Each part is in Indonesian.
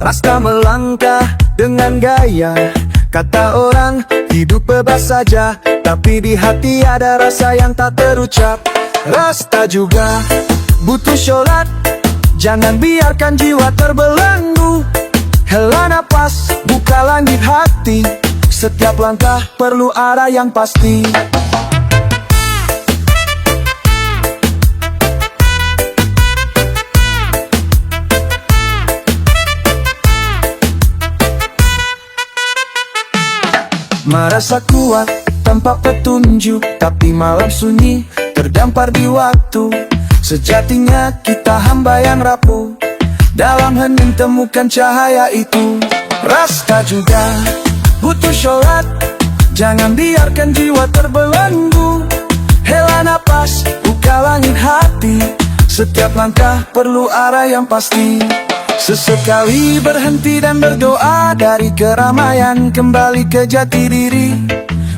Rasta melangkah dengan gaya. Kata orang hidup bebas saja, tapi di hati ada rasa yang tak terucap. Rasta juga butuh sholat, jangan biarkan jiwa terbelenggu. Hela napas, buka langit hati, setiap langkah perlu arah yang pasti. Merasa kuat tanpa petunjuk, tapi malam sunyi terdampar di waktu. Sejatinya kita hamba yang rapuh, dalam hening temukan cahaya itu. Rasta juga butuh sholat, jangan biarkan jiwa terbelenggu. Hela napas, buka langit hati, setiap langkah perlu arah yang pasti. Sesekali berhenti dan berdoa, dari keramaian kembali ke jati diri.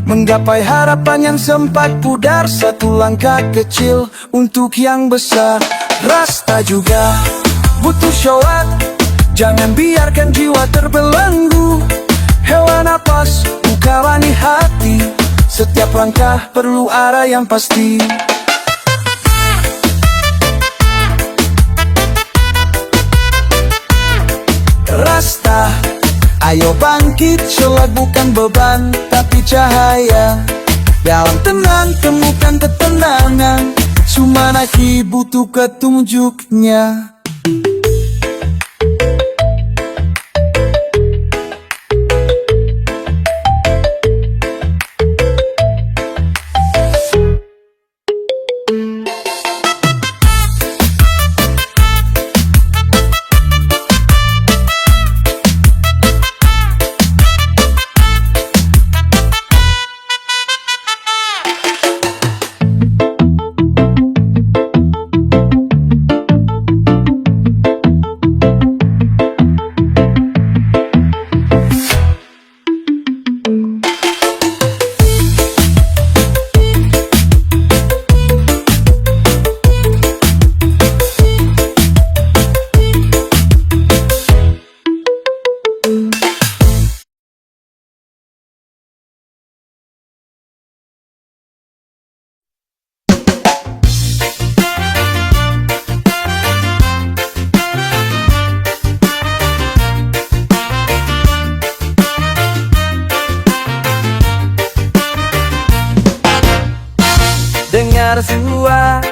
Menggapai harapan yang sempat pudar, satu langkah kecil untuk yang besar. Rasta juga butuh sholat, jangan biarkan jiwa terbelenggu. Hela napas, buka langit hati, setiap langkah perlu arah yang pasti. Rasta, ayo bangkit, sholat bukan beban, tapi cahaya. Dalam tenang temukan ketenangan, Sumanaki butuh ketunjuknya. Dengar suara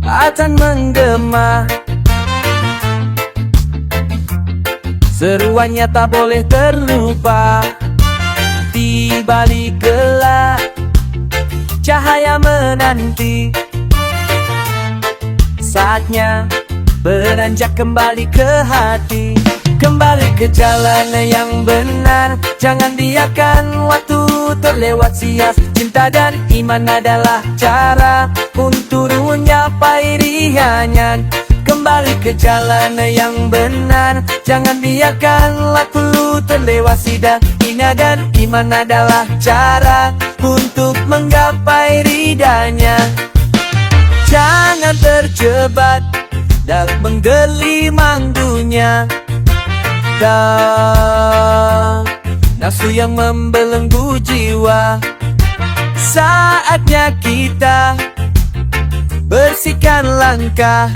acan menggema, seruannya tak boleh terlupa. Di balik gelap cahaya menanti, saatnya beranjak kembali ke hati. Kembali ke jalan yang benar, jangan biarkan waktu terlewat sia. Cinta dan iman adalah cara untuk mencapai riangan. Kembali ke jalan yang benar, jangan biarkan waktu terlewat sia. Cinta dan iman adalah cara untuk menggapai ridhanya. Jangan terjebak dalam menggelimang dunia, nafsu yang membelenggu jiwa. Saatnya kita bersihkan langkah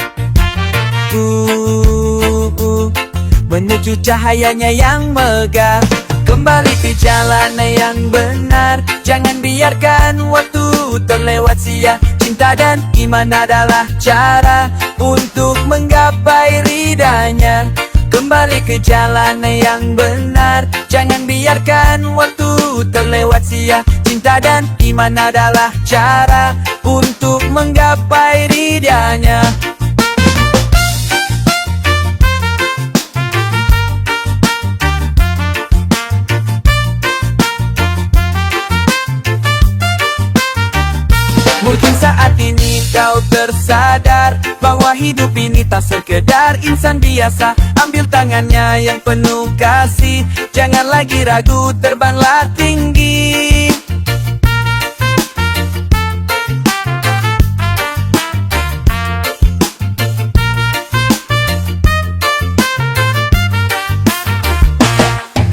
menuju cahayanya yang megah. Kembali ke jalan yang benar, jangan biarkan waktu terlewat sia. Cinta dan iman adalah cara untuk menggapai ridhanya. Kembali ke jalan yang benar, jangan biarkan waktu terlewat sia. Cinta dan iman adalah cara untuk menggapai ridhanya. Mungkin saat ini kau tersadar bahwa hidup ini tak sekedar insan biasa. Ambil tangannya yang penuh kasih, jangan lagi ragu, terbanglah tinggi.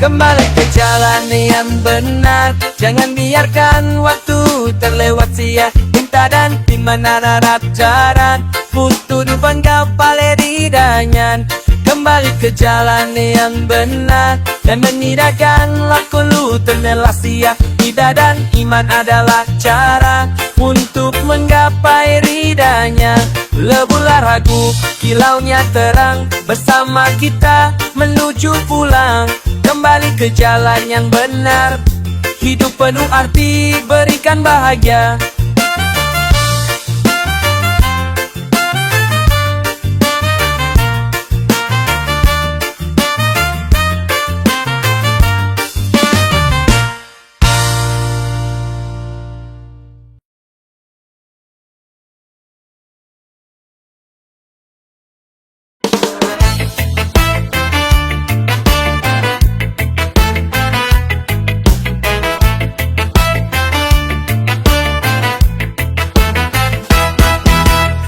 Kembali ke jalan yang benar, jangan biarkan waktu terlewat sia. Minta dan dimana darat jaran, putu dupan kapal di danyan. Kembali ke jalan yang benar, dan menidakkanlah kulu ternelah sia. Ida dan iman adalah cara untuk menggapai ridanya. Lebulah ragu, kilaunya terang, bersama kita menuju pulang. Kembali ke jalan yang benar, hidup penuh arti, berikan bahagia.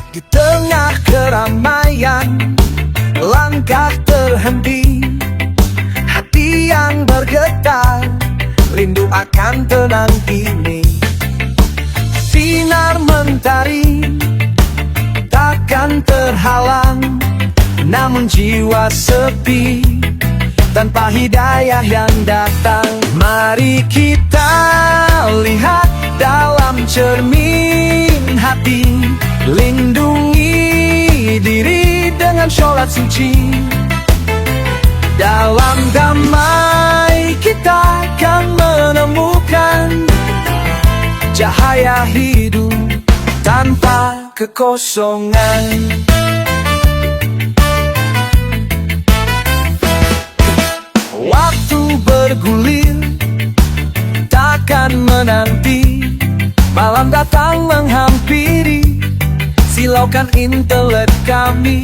Di tengah keramaian, langkah terhenti, hati yang bergetar, rindu akan tenang ini. Sinar mentari takkan terhalang, namun jiwa sepi tanpa hidayah yang datang. Mari kita lihat dalam cermin hati, lindungi diri dengan sholat suci. Dalam damai kita akan menemukan cahaya hidup tanpa kekosongan. Waktu bergulir takkan menanti, malam datang menghampiri, silaukan intelek kami.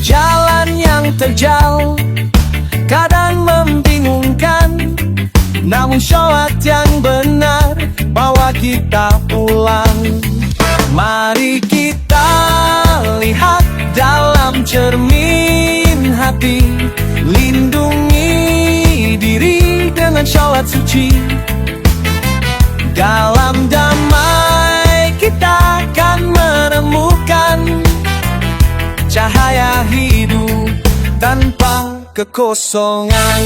Jalan yang terjal kadang membingungkan, namun syawat yang benar bawa kita pulang. Mari kita lihat dalam cermin hati, lindungi diri dengan syawat suci. Dalam damai kita akan menemukan cahaya hidup tanpa kekosongan.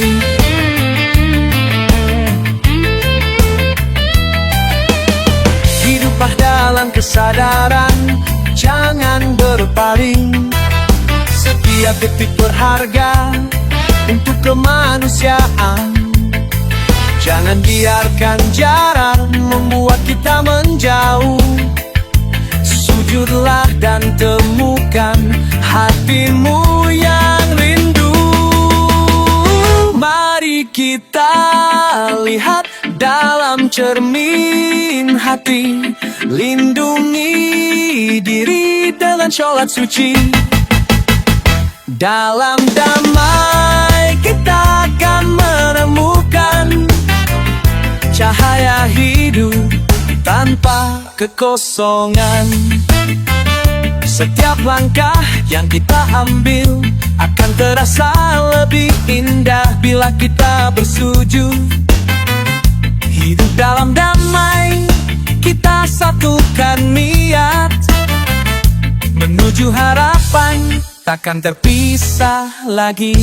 Hiduplah dalam kesadaran, jangan berpaling. Setiap detik berharga untuk kemanusiaan. Jangan biarkan jarak membuat kita menjauh. Sujudlah dan temukan hatimu yang rindu. Mari kita lihat dalam cermin hati, lindungi diri dengan sholat suci. Dalam damai kita akan menemukan cahaya hidup tanpa kekosongan. Setiap langkah yang kita ambil akan terasa lebih indah bila kita bersujud. Hidup dalam damai, kita satukan niat menuju harapan, takkan terpisah lagi.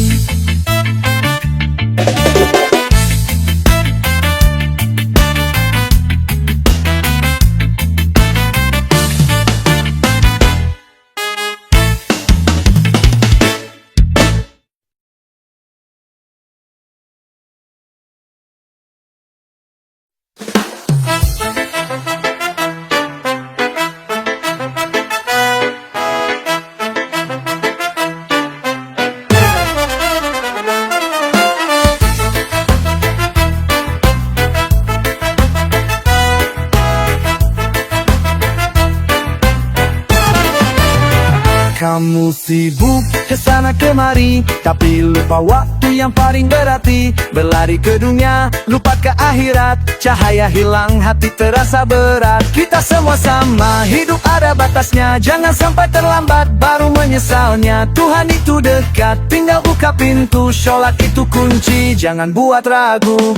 Kamu sibuk kesana kemari, tapi lupa waktu yang paling berarti. Berlari ke dunia, lupa ke akhirat. Cahaya hilang, hati terasa berat. Kita semua sama, hidup ada batasnya. Jangan sampai terlambat, baru menyesalnya. Tuhan itu dekat, tinggal buka pintu. Sholat itu kunci, jangan buat ragu.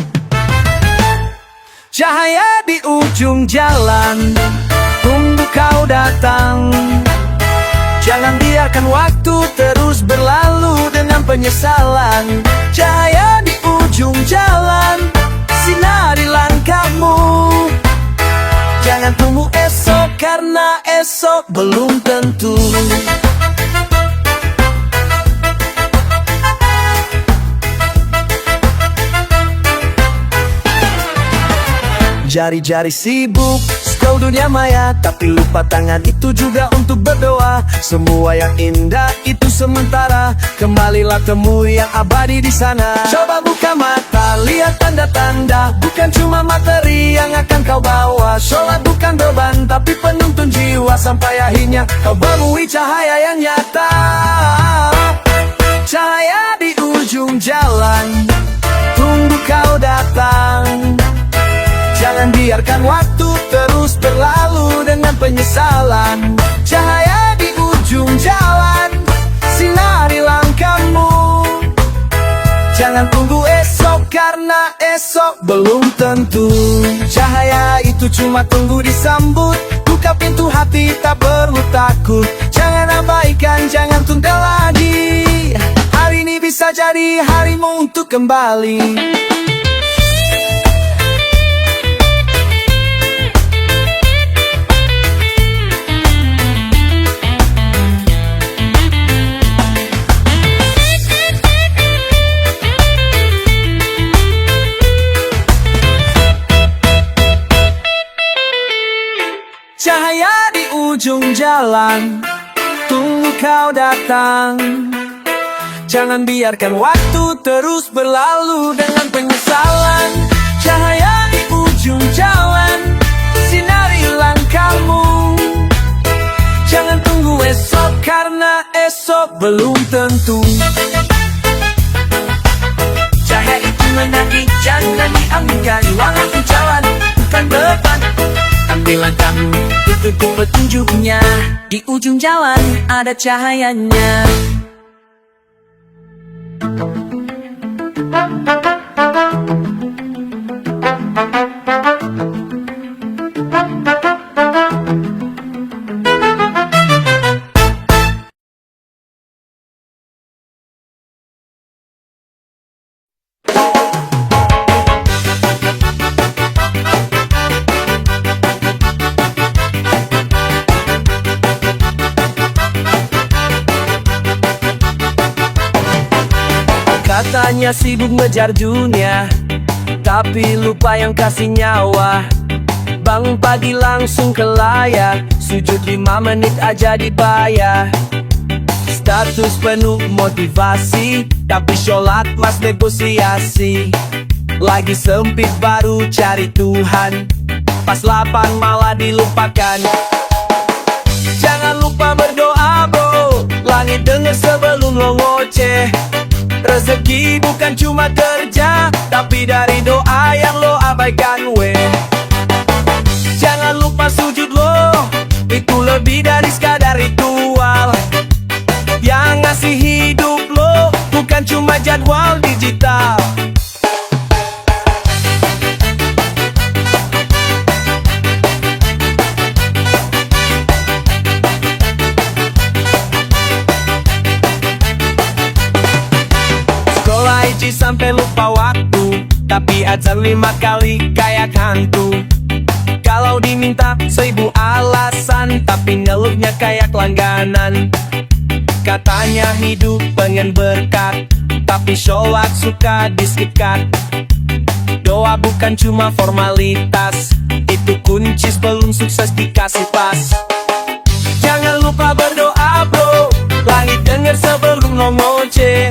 Cahaya di ujung jalan, tunggu kau datang. Jangan biarkan waktu terus berlalu dengan penyesalan. Cahaya di ujung jalan, sinari langkahmu. Jangan tunggu esok, karena esok belum tentu. Jari-jari sibuk, scroll dunia maya, tapi lupa tangan itu juga untuk berdoa. Semua yang indah itu sementara, kembalilah temui yang abadi di sana. Coba buka mata, lihat tanda-tanda, bukan cuma materi yang akan kau bawa. Sholat bukan beban, tapi penuntun jiwa, sampai akhirnya kau menemui cahaya yang nyata. Cahaya di ujung jalan, tunggu kau datang. Jangan biarkan waktu terus berlalu dengan penyesalan. Cahaya di ujung jalan, sinari langkahmu. Jangan tunggu esok, karena esok belum tentu. Cahaya itu cuma tunggu disambut. Buka pintu hati, tak perlu takut. Jangan abaikan, jangan tunda lagi. Hari ini bisa jadi harimu untuk kembali. Cahaya di ujung jalan, tunggu kau datang. Jangan biarkan waktu terus berlalu dengan penyesalan. Cahaya di ujung jalan, sinari langkahmu. Jangan tunggu esok, karena esok belum tentu. Cahaya itu menanti, jangan diambilkan. Ruangan jalan, bukan beban. Ambil langkahmu, ikuti petunjuknya. Di ujung jalan ada cahayanya. Katanya sibuk ngejar dunia, tapi lupa yang kasih nyawa. Bangun pagi langsung ke layar, sujud 5 menit aja dibayar. Status penuh motivasi, tapi sholat mas negosiasi. Lagi sempit baru cari Tuhan, pas lapang malah dilupakan. Jangan lupa berdoa bro, langit denger sebelum lo ngoceh. Rezeki bukan cuma kerja, tapi dari doa yang lo abaikan weh. Jangan lupa sujud lo, itu lebih dari sekadar ritual. Yang ngasih hidup lo, bukan cuma jadwal digital. Sampai lupa waktu, tapi azan 5 kali kayak hantu. Kalau diminta 1000 alasan, tapi ngeluhnya kayak langganan. Katanya hidup pengen berkat, tapi sholat suka di-skip-cut. Doa bukan cuma formalitas, itu kunci sebelum sukses dikasih pas. Jangan lupa berdoa bro, langit denger sebelum lo ngoceh.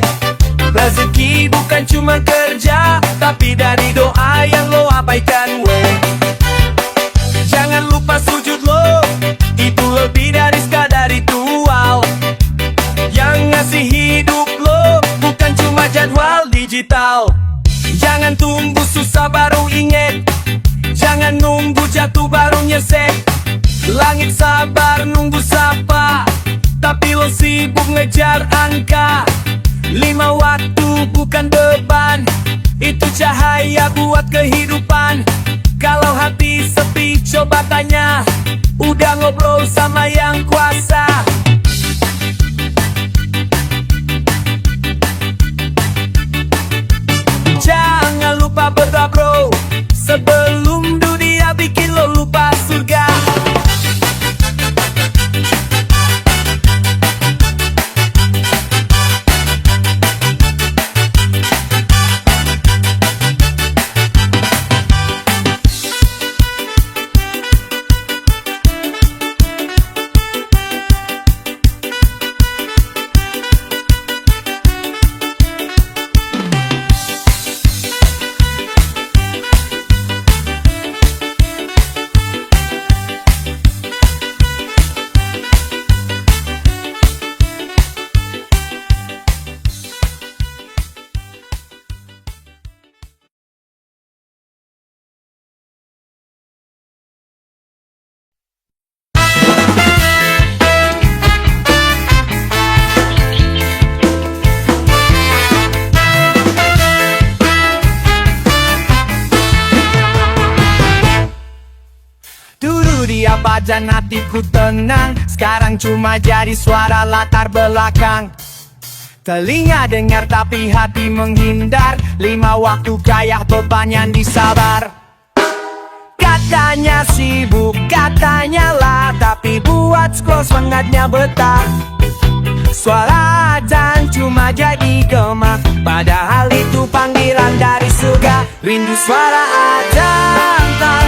Rezeki bukan cuma kerja, tapi dari doa yang lo abaikan weh. Jangan lupa sujud lo, itu lebih dari sekadar ritual. Yang ngasih hidup lo, bukan cuma jadwal di digital. Jangan tunggu susah baru inget, jangan nunggu jatuh baru nyesek. Langit sabar nunggu sapa, tapi lo sibuk ngejar angka. 5 waktu bukan beban, itu cahaya buat kehidupan. Kalau hati sepi coba tanya, udah ngobrol sama yang kuasa. Jangan lupa berdoa bro, sebelum dunia bikin lo lupa surga. Dia badan hatiku tenang, sekarang cuma jadi suara latar belakang. Telinga dengar tapi hati menghindar, 5 waktu kayak beban yang disabar. Katanya sibuk, katanya lah, tapi buat scroll semangatnya betah. Suara azan cuma jadi gema, padahal itu panggilan dari surga. Rindu suara azan,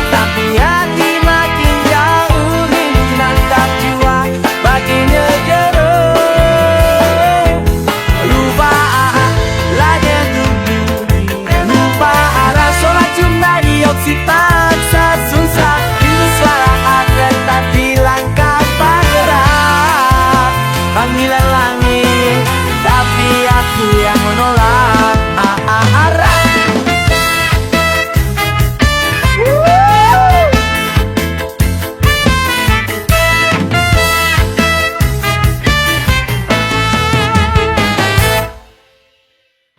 tapi hati makin jauh. Rindu nantap jiwa, makin ngejeruh. Lupa lagi lupa arah, sholat cuma diopsi paksa susah. Rindu suara azan tapi langkah bergerak. Panggilan langit, tapi aku yang menolak. Arah.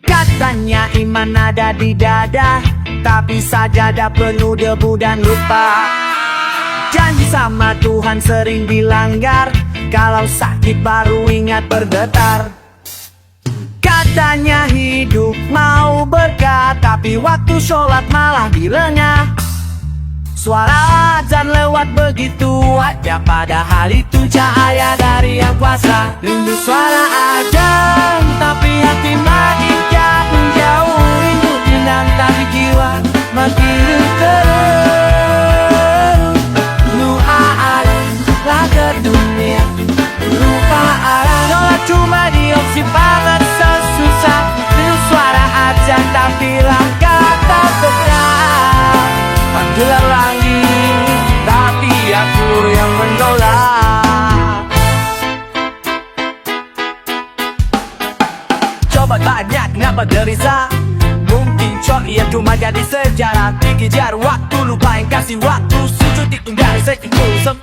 Katanya iman ada di dada, tapi sajadah penuh debu dan lupa. Janji sama Tuhan sering dilanggar, kalau sakit baru ingat bergetar. Katanya hidup mau berkah, tapi waktu sholat malah dilengah. Suara azan lewat begitu aja, padahal itu cahaya dari yang kuasa. Rindu suara azan, tapi hati makin jauh. Rindu dinanti jiwa, makin terus. Lah ke dunia, lupa arah. Sholat cuma diopsi banget sesusah. Rindu suara azan, tapi langkah tak bergerak. Panggilan langit, tapi aku yang menolak. Coba tanya kenapa gelisah, mungkin yang cuma jadi sejarah. Dikejar waktu, lupain kasih waktu. Sujud ditunggang sekitar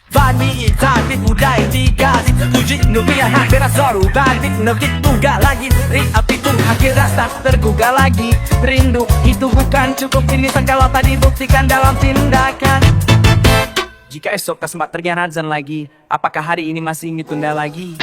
Vani itabit budaya dikasih Tujuh nubian hak beras zoru Balik negit tunggal lagi Ring api tung akhir rasa tergugah lagi. Rindu itu bukan cukup ini kalau tadi buktikan dalam tindakan. Jika esok tak sempat tergian azan lagi, apakah hari ini masih ingin tunda lagi?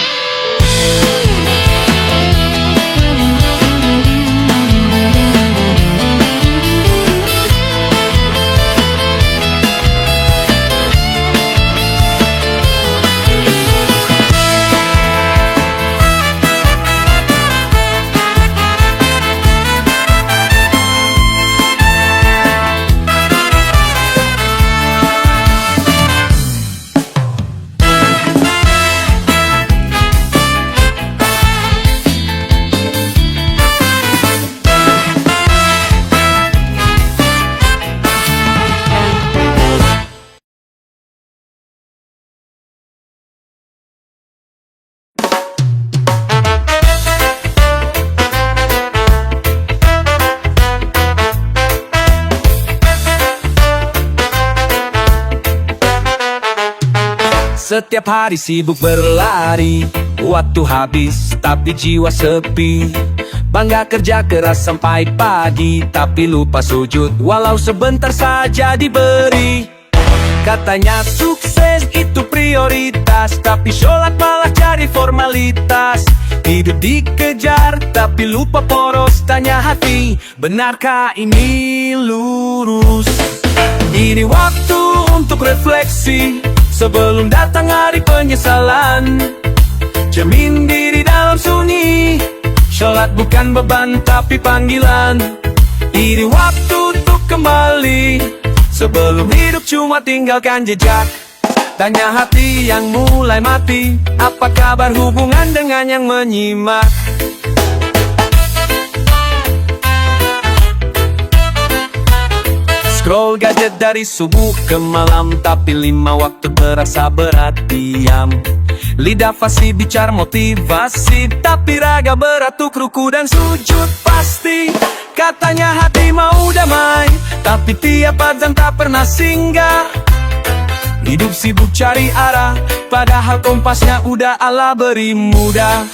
Setiap hari sibuk berlari, waktu habis tapi jiwa sepi. Bangga kerja keras sampai pagi, tapi lupa sujud walau sebentar saja diberi. Katanya sukses itu prioritas, tapi sholat malah jadi formalitas. Hidup dikejar tapi lupa poros, tanya hati, benarkah ini lurus? Ini waktu untuk refleksi sebelum datang hari penyesalan. Jamin diri dalam sunyi, sholat bukan beban tapi panggilan. Ini waktu untuk kembali sebelum hidup cuma tinggalkan jejak. Tanya hati yang mulai mati, apa kabar hubungan dengan yang menyimak? Scroll gadget dari subuh ke malam, tapi 5 waktu terasa berat diam. Lidah fasih bicara motivasi, tapi raga beratuk ruku dan sujud pasti. Katanya hati mau damai, tapi tiap azan tak pernah singgah. Hidup sibuk cari arah, padahal kompasnya udah Allah beri mudah.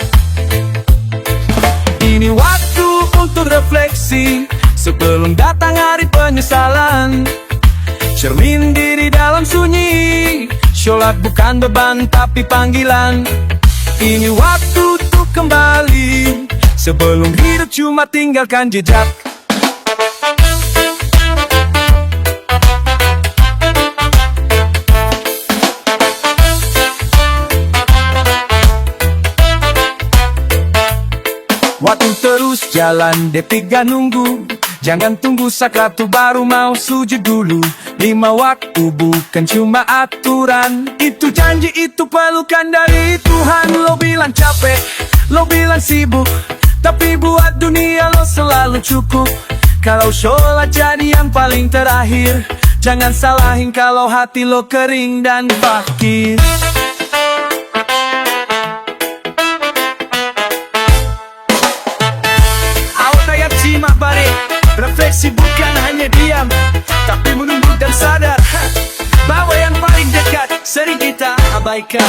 Ini waktu untuk refleksi sebelum datang hari penyesalan. Cermin diri dalam sunyi, sholat bukan beban tapi panggilan. Ini waktu untuk kembali sebelum hidup cuma tinggalkan jejak. Waktu terus jalan, detik gak nunggu. Jangan tunggu sakatu baru mau sujud dulu. 5 waktu bukan cuma aturan, itu janji, itu pelukan dari Tuhan. Lo bilang capek, lo bilang sibuk, tapi buat dunia lo selalu cukup. Kalau sholat jadi yang paling terakhir, jangan salahin kalau hati lo kering dan fakir. Simak balik, refleksi bukan hanya diam, tapi menunggu dan sadar bahwa yang paling dekat sering kita abaikan.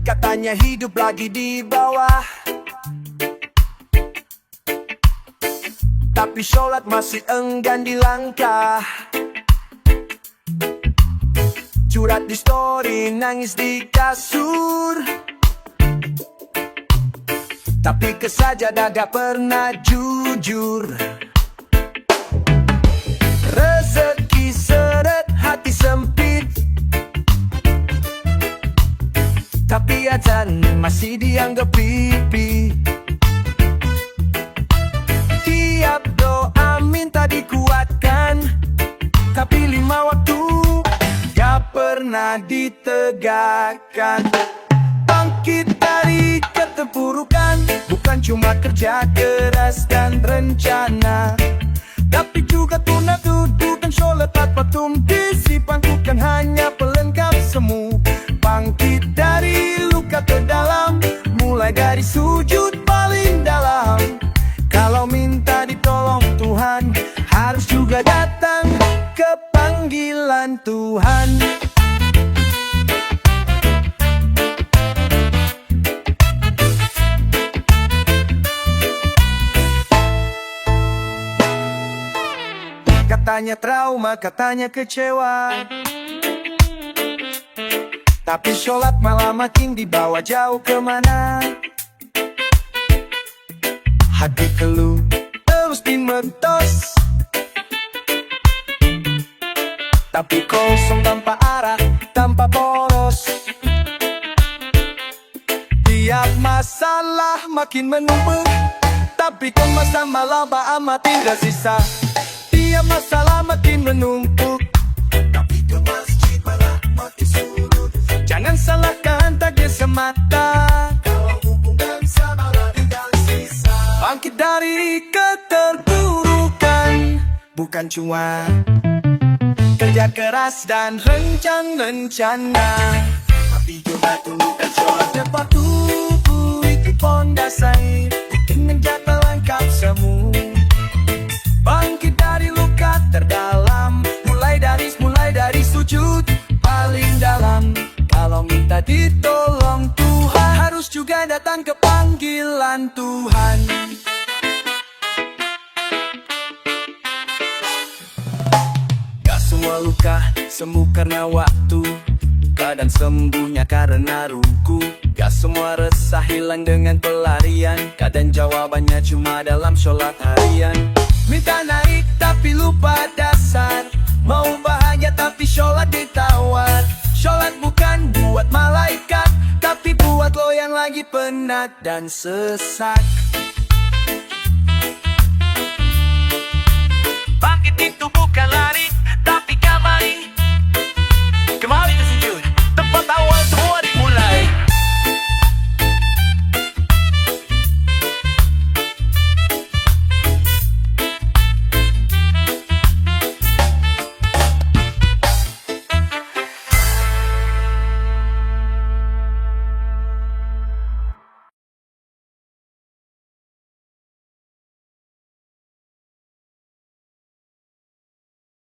Katanya hidup lagi di bawah, tapi sholat masih enggan dilangkah. Curhat di story, nangis di kasur, tapi ke sajadah gak pernah jujur. Rezeki seret, hati sempit, tapi azan masih dianggap pipi. Tiap doa minta dikuatkan, tapi 5 waktu gak pernah ditegakkan. Bangkit dari keterpurukan, bukan cuma kerja keras dan rencana, tapi juga tunat duduk dan sholat tanpa disipan, bukan hanya pelengkap semu. Bangkit dari luka terdalam, mulai dari sujud paling dalam. Kalau minta ditolong Tuhan, harus juga datang ke panggilan Tuhan. Katanya trauma, katanya kecewa, tapi sholat malah makin dibawa jauh kemana. Hati keluh terus dimentos, tapi kosong tanpa arah, tanpa poros. Tiap masalah makin menumpuk, tapi kemasan malah amat tidak sisa. Tiap masalah makin menumpuk, tapi ke masjid malah makin Jangan salahkan takdir semata, kalau hubungan sabarlah tinggal sisa. Bangkit dari keterpurukan, bukan cuma kerja keras dan rencana, tapi juga tumbuhkan coba depan tubuh itu pondasi dengan jatuh lengkap semu. Bangkit dari luka terdalam, mulai dari sujud paling dalam. Kalau minta ditolong Tuhan, harus juga datang ke panggilan Tuhan. Gak semua luka sembuh karena waktu, kadang sembuhnya karena ruku. Gak semua resah hilang dengan pelarian, kadang jawabannya cuma dalam sholat harian. Minta naik tapi lupa dasar, mau bahagia tapi sholat ditawar. Sholat bukan buat malaikat, tapi buat lo yang lagi penat dan sesak. Bangkit itu bukan lari,